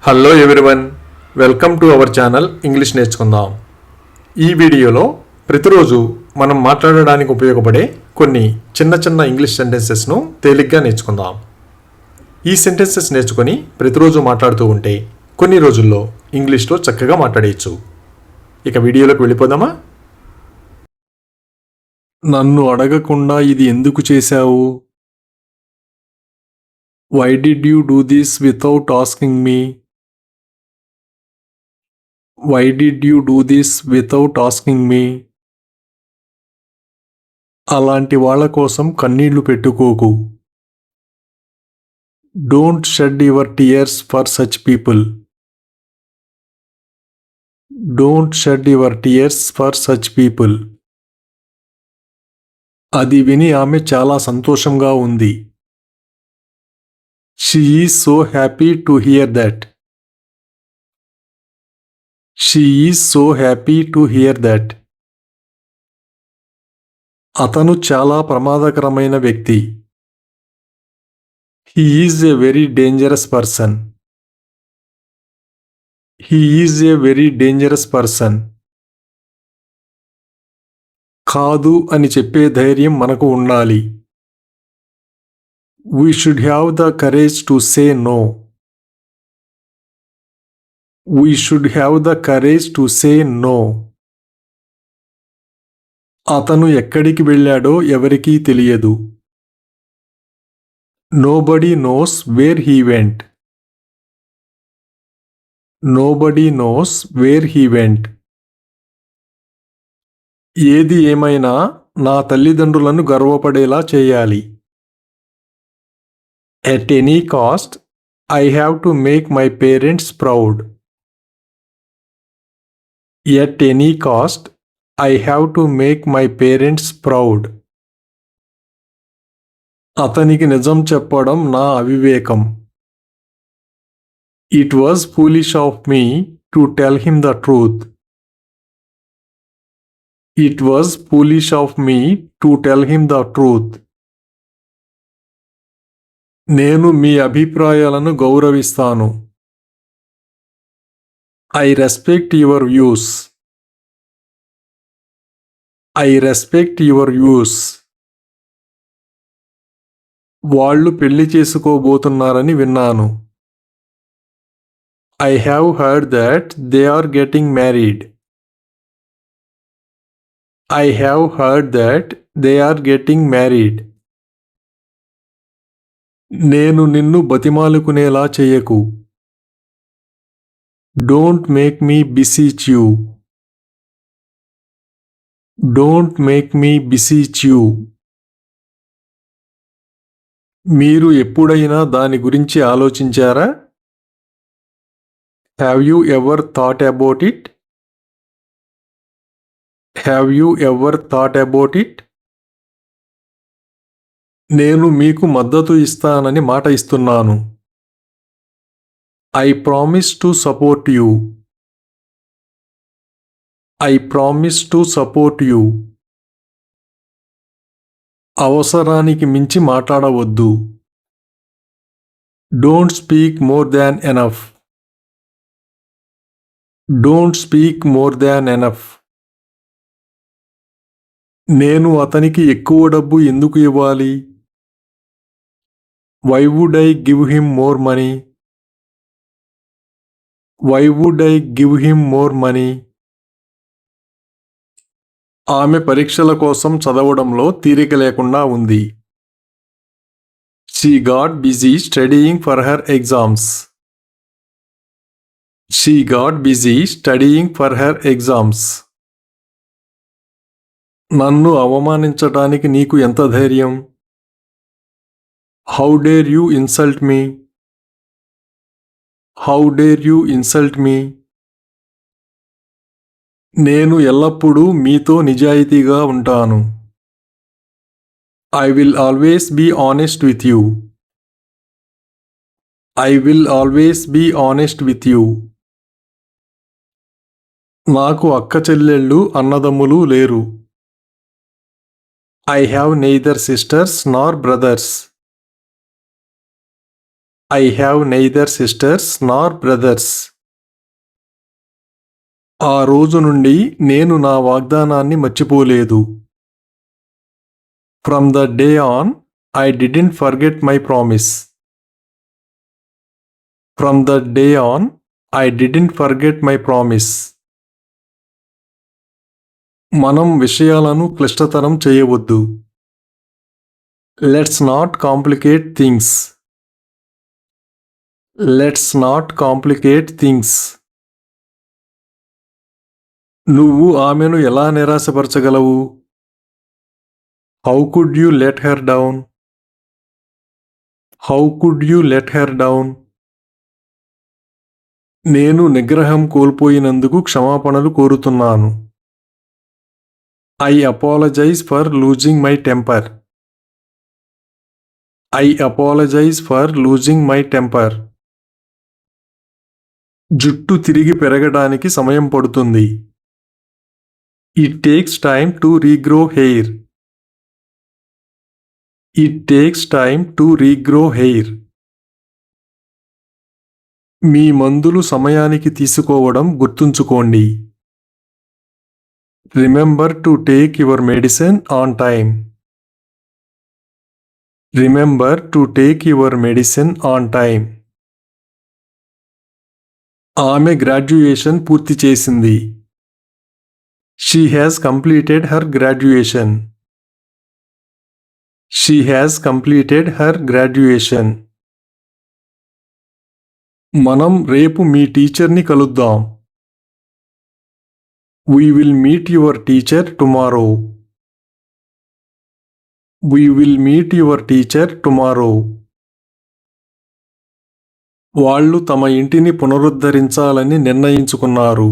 Hello everyone, welcome to our channel English నేర్చుకుందాం. ఈ వీడియోలో ప్రతిరోజు మనం మాట్లాడడానికి ఉపయోగపడే కొన్ని చిన్న చిన్న ఇంగ్లీష్ సెంటెన్సెస్ను తేలిగ్గా నేర్చుకుందాం. ఈ సెంటెన్సెస్ నేర్చుకొని ప్రతిరోజు మాట్లాడుతూ ఉంటే కొన్ని రోజుల్లో ఇంగ్లీష్లో చక్కగా మాట్లాడేయచ్చు. ఇక వీడియోలోకి వెళ్ళిపోదామా? నన్ను అడగకుండా ఇది ఎందుకు చేశావు? Why did you do this without asking me? Why did you do this without asking me? అలాంటి వాళ్ళ కోసం కన్నీళ్లు పెట్టుకోకు. Don't shed your tears for such people. Don't shed your tears for such people. అది విని ఆమె చాలా సంతోషంగా ఉంది. She is so happy to hear that. She is so happy to hear that. అతను చాలా ప్రమాదకరమైన వ్యక్తి. He is a very dangerous person. He is a very dangerous person. కాదు అని చెప్పే ధైర్యం మనకు ఉండాలి. We should have the courage to say no. We should have the courage to say no. అతను ఎక్కడికి వెళ్ళాడో ఎవరికీ తెలియదు. Nobody knows where he went. Nobody knows where he went. ఏది ఏమైనా నా తల్లిదండ్రులను గర్వపడేలా చేయాలి. At any cost, I have to make my parents proud. At any cost, I have to make my parents proud. అతనికి నిజం చెప్పడం నా అవివేకం. It was foolish of me to tell him the truth. It was foolish of me to tell him the truth. నేను మీ అభిప్రాయాలను గౌరవిస్తాను. I respect your views. I respect your views. వాళ్ళు పెళ్లి చేసుకోబోతున్నారని విన్నాను. I have heard that they are getting married. I have heard that they are getting married. నేను నిన్ను బతిమాలుకునేలా చేయకు. Don't make me beseech you. Don't make me beseech you. మీరు ఎప్పుడైనా దాని గురించి ఆలోచించారా? Have you ever thought about it? Have you ever thought about it? నేను మీకు మద్దతు ఇస్తానని మాట ఇస్తున్నాను. I promise to support you. I promise to support you. అవసరానికి మించి మాట్లాడవద్దు. Don't speak more than enough. Don't speak more than enough. నేను అతనికి ఎక్కువ డబ్బు ఎందుకు ఇవ్వాలి? Why would I give him more money? Why would I give him more money? ఆమె పరీక్షల కోసం చదవడంలో తీరిక లేకుండా ఉంది. She got busy studying for her exams. She got busy studying for her exams. నన్ను అవమానించడానికి నీకు ఎంత ధైర్యం? How dare you insult me? How dare you insult me? నేను ఎల్లప్పుడూ మీతో నిజాయితీగా ఉంటాను. I will always be honest with you. I will always be honest with you. నాకు అక్క చెల్లెళ్ళు అన్నదమ్ములు లేరు. I have neither sisters nor brothers. I have neither sisters nor brothers. ఆ రోజు నుండి నేను నా వాగ్దానాన్ని మర్చిపోలేదు. From that day on, I didn't forget my promise. From that day on, I didn't forget my promise. మనం విషయాలను క్లిష్టతరం చేయవద్దు. Let's not complicate things. Let's not complicate things. నువ్వు ఆమెను ఎలా నిరాశపరచగలవు? How could you let her down? How could you let her down? నేను నిగ్రహం కోల్పోయినందుకు క్షమాపణలు కోరుతున్నాను. I apologize for losing my temper. I apologize for losing my temper. జుట్టు తిరిగి పెరగడానికి సమయం పడుతుంది. It takes time to regrow hair. It takes time to regrow hair. మీ మందులు సమయానికి తీసుకోవడం గుర్తుంచుకోండి. Remember to take your medicine on time. Remember to take your medicine on time. ఆమె గ్రాడ్యుయేషన్ పూర్తి చేసింది. She has completed her graduation. She has completed her graduation. మనం రేపు మీ టీచర్ని కలుద్దాం. We will meet your teacher tomorrow. We will meet your teacher tomorrow. వాళ్ళు తమ ఇంటిని పునరుద్ధరించాలని నిర్ణయించుకున్నారు.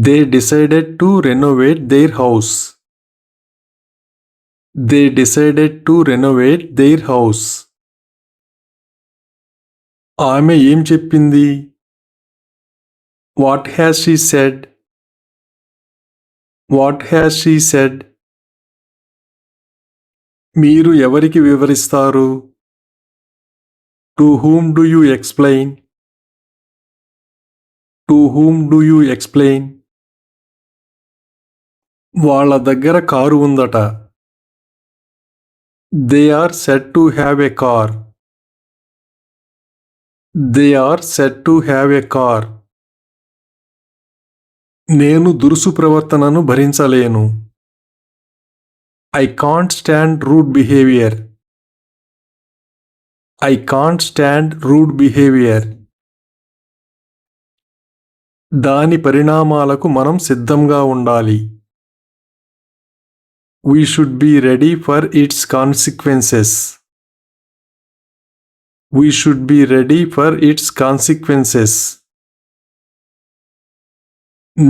They decided to renovate their house. They decided to renovate their house. ఆమె ఏం చెప్పింది? What has she said? What has she said? మీరు ఎవరికి వివరిస్తారు? To whom do you explain? To whom do you explain? వాళ్ళ దగ్గర కారు ఉందట. They are said to have a car. They are said to have a car. నేను దురుసు ప్రవర్తనను భరించలేను. I can't stand rude behavior. I can't stand rude behavior. దాని పరిణామాలకు మనం సిద్ధంగా ఉండాలి. We should be ready for its consequences. We should be ready for its consequences.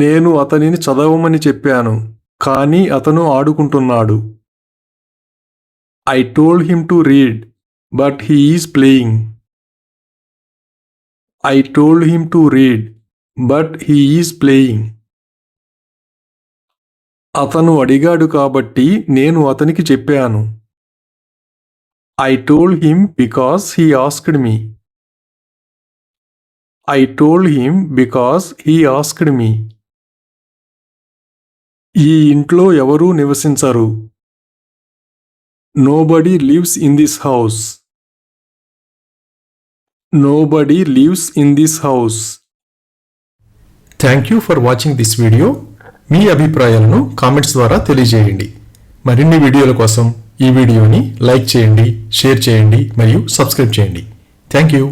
నేను అతనిని చదవమని చెప్పాను, కానీ అతను ఆడుకుంటున్నాడు. I told him to read, but he is playing. I told him to read, but he is playing. అతను అడిగాడు కాబట్టి నేను అతనికి చెప్పాను. I told him because he asked me. I told him because he asked me. ఈ ఇంట్లో ఎవరూ నివసించరు. Nobody lives in this house. Nobody lives in this house. Thank you for watching this video. మీ అభిప్రాయాలను కామెంట్స్ ద్వారా తెలియజేయండి. మరిన్ని వీడియోల కోసం ఈ వీడియోని లైక్ చేయండి, షేర్ చేయండి మరియు సబ్స్క్రైబ్ చేయండి. Thank you.